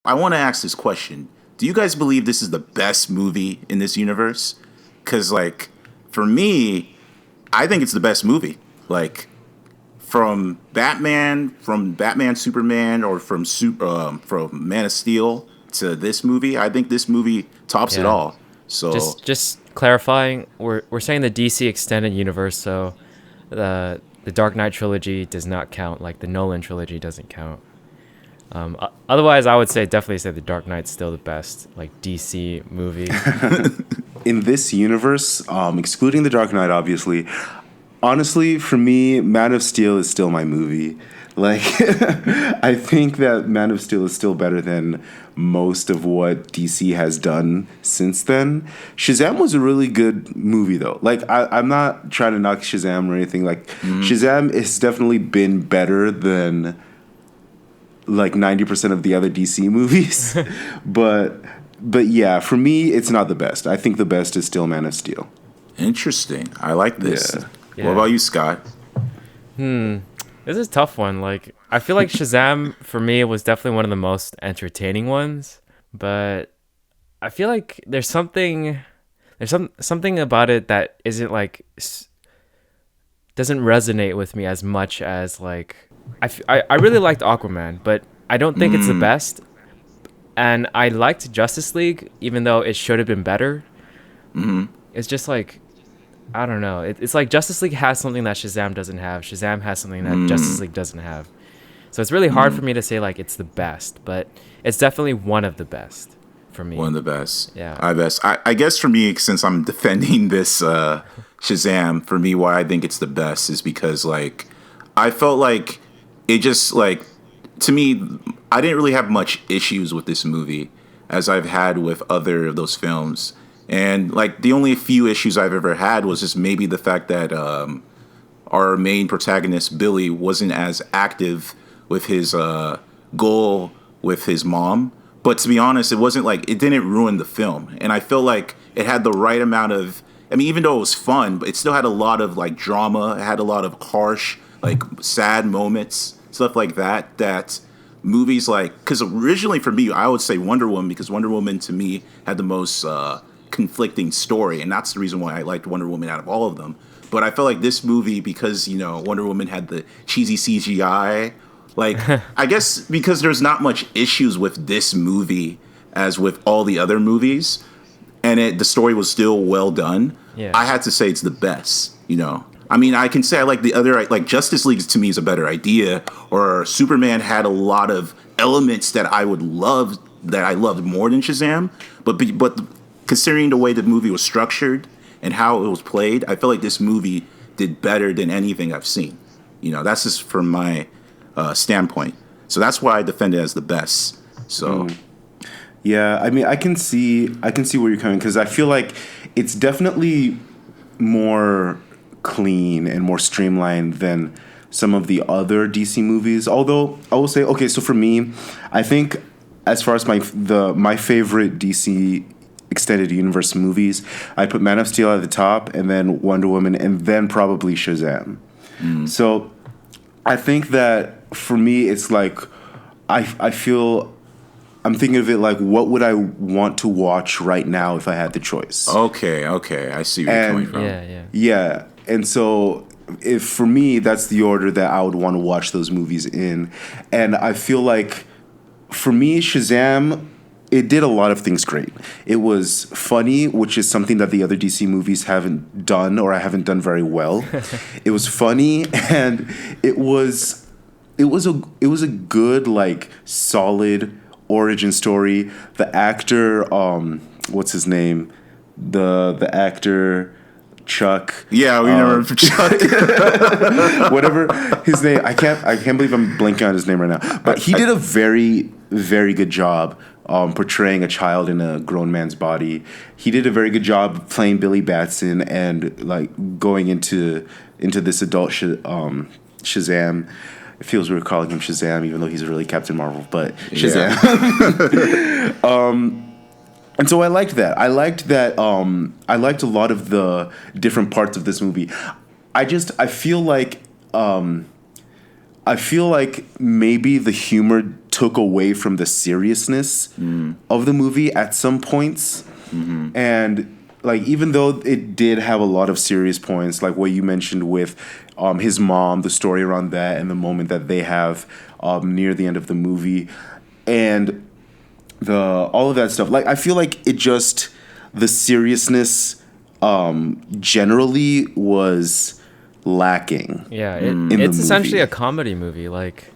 I want to ask this question. Do you guys believe this is the best movie in this universe? Because, like, for me, I think it's the best movie. Like, from Batman, Superman, or from Man of Steel to this movie, I think this movie tops it Yeah. all. So, Just clarifying, we're saying the DC extended universe, so the Dark Knight trilogy does not count. Like the Nolan trilogy doesn't count. Otherwise, I would definitely say the Dark Knight's still the best like DC movie. In this universe, excluding The Dark Knight, obviously, honestly, for me, Man of Steel is still my movie. Like, I think that Man of Steel is still better than most of what DC has done since then. Shazam was a really good movie, though. Like, I'm not trying to knock Shazam or anything. Like, Shazam has definitely been better than like 90% of the other DC movies. but yeah, for me, it's not the best. I think the best is still Man of Steel. interesting. I like this. Yeah. Yeah. What about you, Scott? This is a tough one. Like I feel like Shazam for me was definitely one of the most entertaining ones, but I feel like there's something about it that isn't like doesn't resonate with me as much as like I really liked Aquaman, but I don't think it's the best. And I liked Justice League, even though it should have been better. It's just like I don't know. It's like Justice League has something that Shazam doesn't have. Shazam has something that Justice League doesn't have. So it's really hard for me to say like it's the best, but it's definitely one of the best for me. One of the best. Yeah. I guess for me, since I'm defending this Shazam, for me, why I think it's the best is because, like, I felt like it just, like, to me, I didn't really have much issues with this movie as I've had with other of those films. And, like, the only few issues I've ever had was just maybe the fact that our main protagonist, Billy, wasn't as active with his goal with his mom. But to be honest, it wasn't like, it didn't ruin the film. And I feel like it had the right amount of, I mean, even though it was fun, but it still had a lot of like drama. It had a lot of harsh, like sad moments, stuff like that, that movies like, because originally for me, I would say Wonder Woman, because Wonder Woman to me had the most conflicting story. And that's the reason why I liked Wonder Woman out of all of them. But I felt like this movie, because, you know, Wonder Woman had the cheesy CGI, like, I guess because there's not much issues with this movie as with all the other movies, and the story was still well done, Yeah. I had to say it's the best, you know? I mean, I can say I like the other, like Justice League to me is a better idea, or Superman had a lot of elements that I loved more than Shazam, but considering the way the movie was structured and how it was played, I feel like this movie did better than anything I've seen. You know, that's just from my standpoint. So that's why I defend it as the best. So Yeah, I mean, I can see where you're coming, because I feel like it's definitely more clean and more streamlined than some of the other DC movies. Although I will say, okay, so for me, I think as far as my favorite DC extended universe movies, I put Man of Steel at the top, and then Wonder Woman, and then probably Shazam. So I think that for me, it's like I feel I'm thinking of it like, what would I want to watch right now if I had the choice? okay, I see where you're coming from. Yeah. Yeah, and so if for me, that's the order that I would want to watch those movies in, and I feel like for me, Shazam, it did a lot of things great. It was funny, which is something that the other DC movies haven't done, or I haven't done very well. It was funny, and it was a good, like, solid origin story. The actor, what's his name? The actor Chuck. Yeah, we never Chuck. Whatever his name, I can't believe I'm blanking on his name right now. But he did a very, very good job portraying a child in a grown man's body. He did a very good job playing Billy Batson and like going into this adult Shazam. It feels weird calling him Shazam, even though he's really Captain Marvel. But Shazam. Yeah. And so I liked that. I liked a lot of the different parts of this movie. I feel like I feel like maybe the humor took away from the seriousness of the movie at some points. And like, even though it did have a lot of serious points, like what you mentioned with his mom, the story around that, and the moment that they have near the end of the movie, and the all of that stuff. Like, I feel like it just, the seriousness generally was lacking. Yeah, it's essentially a comedy movie. Like,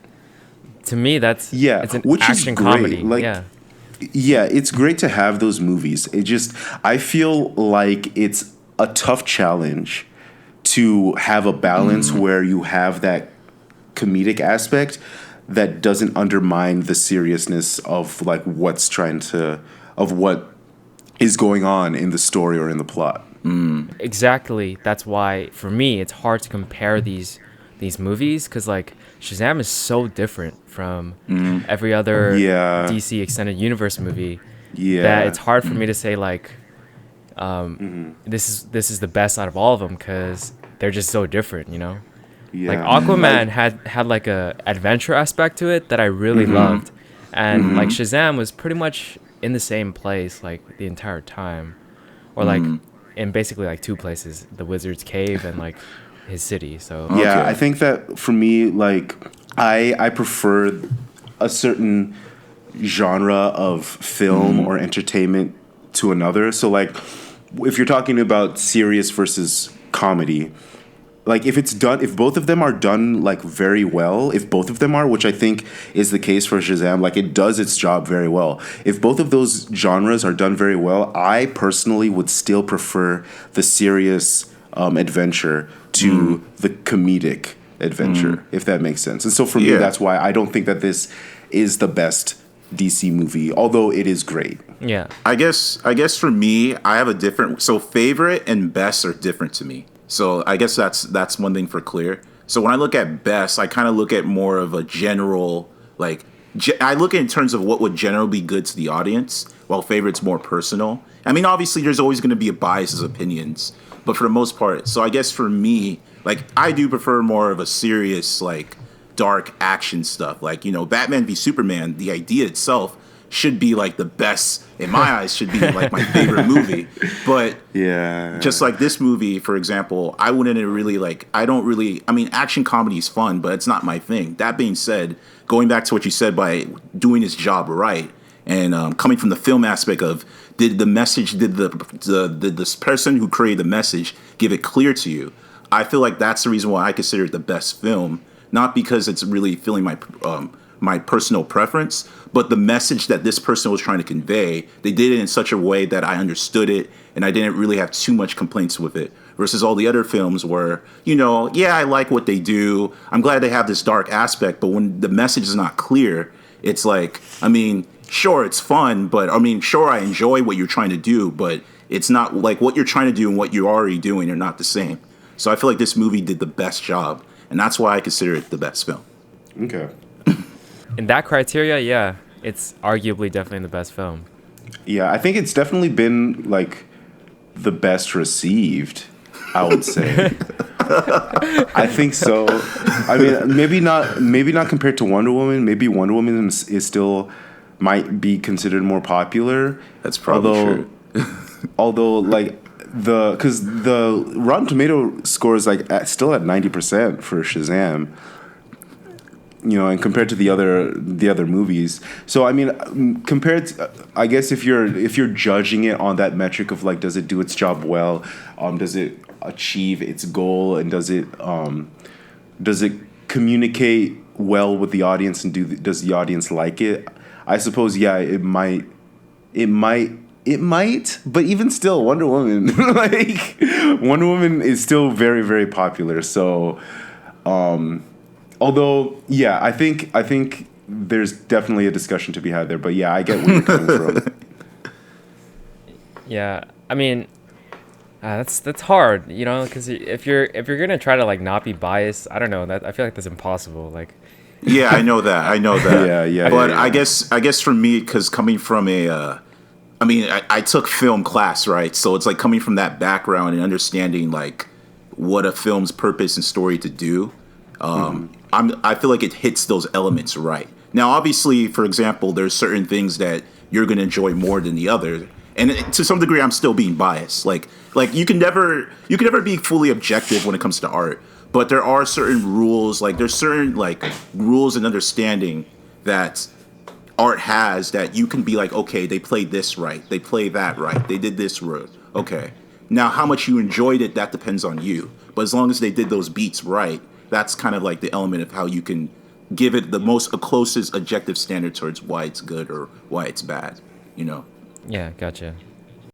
to me, it's an which action is great. comedy. Like, yeah, it's great to have those movies. It just, I feel like it's a tough challenge to have a balance where you have that comedic aspect that doesn't undermine the seriousness of like what is going on in the story or in the plot. Exactly. That's why for me it's hard to compare these movies, because like Shazam is so different from every other DC extended universe movie that it's hard for me to say like this is the best out of all of them, because they're just so different, you know. Like Aquaman had like a adventure aspect to it that I really loved, and like Shazam was pretty much in the same place like the entire time, or like in basically like two places, the Wizard's Cave and like his city. So yeah, I think that for me, like I prefer a certain genre of film or entertainment to another. So like, if you're talking about serious versus comedy, like if both of them are done like very well, if both of them are, which I think is the case for Shazam, like it does its job very well. If both of those genres are done very well, I personally would still prefer the serious adventure to the comedic adventure, if that makes sense. And so for me, that's why I don't think that this is the best DC movie, although it is great. Yeah. I guess for me, I have a different, so favorite and best are different to me. So I guess that's one thing for clear. So when I look at best, I kind of look at more of a general, like, I look at in terms of what would generally be good to the audience, while favorite's more personal. I mean, obviously there's always going to be a bias as opinions, but for the most part, so I guess for me, like, I do prefer more of a serious, like, dark action stuff. Like, you know, Batman v Superman, the idea itself should be like the best, in my eyes, should be like my favorite movie. But just like this movie, for example, I mean, action comedy is fun, but it's not my thing. That being said, going back to what you said, by doing his job right, and coming from the film aspect of, did this person who created the message give it clear to you? I feel like that's the reason why I consider it the best film, not because it's really filling my personal preference, but the message that this person was trying to convey, they did it in such a way that I understood it, and I didn't really have too much complaints with it. Versus all the other films where, you know, yeah, I like what they do, I'm glad they have this dark aspect, but when the message is not clear, it's like, I mean, sure, it's fun, but I mean, sure, I enjoy what you're trying to do, but it's not like what you're trying to do and what you're already doing are not the same. So I feel like this movie did the best job, and that's why I consider it the best film. Okay. In that criteria, yeah, it's arguably definitely the best film. Yeah, I think it's definitely been like the best received, I would say. I think so. I mean, maybe not compared to Wonder Woman. Maybe Wonder Woman is still might be considered more popular. That's probably true. Although like because the Rotten Tomato score is like still at 90% for Shazam. You know, and compared to the other movies. So I mean, compared to, I guess if you're judging it on that metric of like, does it do its job well? Does it achieve its goal? And does it communicate well with the audience? And does the audience like it? I suppose, yeah, it might. But even still, Wonder Woman, like Wonder Woman is still very, very popular. So, although, yeah, I think there's definitely a discussion to be had there. But yeah, I get where you're coming from. Yeah, I mean, that's hard, you know, because if you're gonna try to like not be biased, I don't know, that I feel like that's impossible. Like, yeah, I know that. Yeah. But yeah. I guess for me, because coming from I took film class, right? So it's like coming from that background and understanding like what a film's purpose and story to do. I feel like it hits those elements right. Now, obviously, for example, there's certain things that you're going to enjoy more than the other, and to some degree, I'm still being biased. Like you can never be fully objective when it comes to art, but there are certain rules. Like there's certain like rules and understanding that art has that you can be like, okay, they played this right, they play that right, they did this right. Okay, now how much you enjoyed it, that depends on you. But as long as they did those beats right, that's kind of like the element of how you can give it the most closest objective standard towards why it's good or why it's bad. You know. Yeah, gotcha.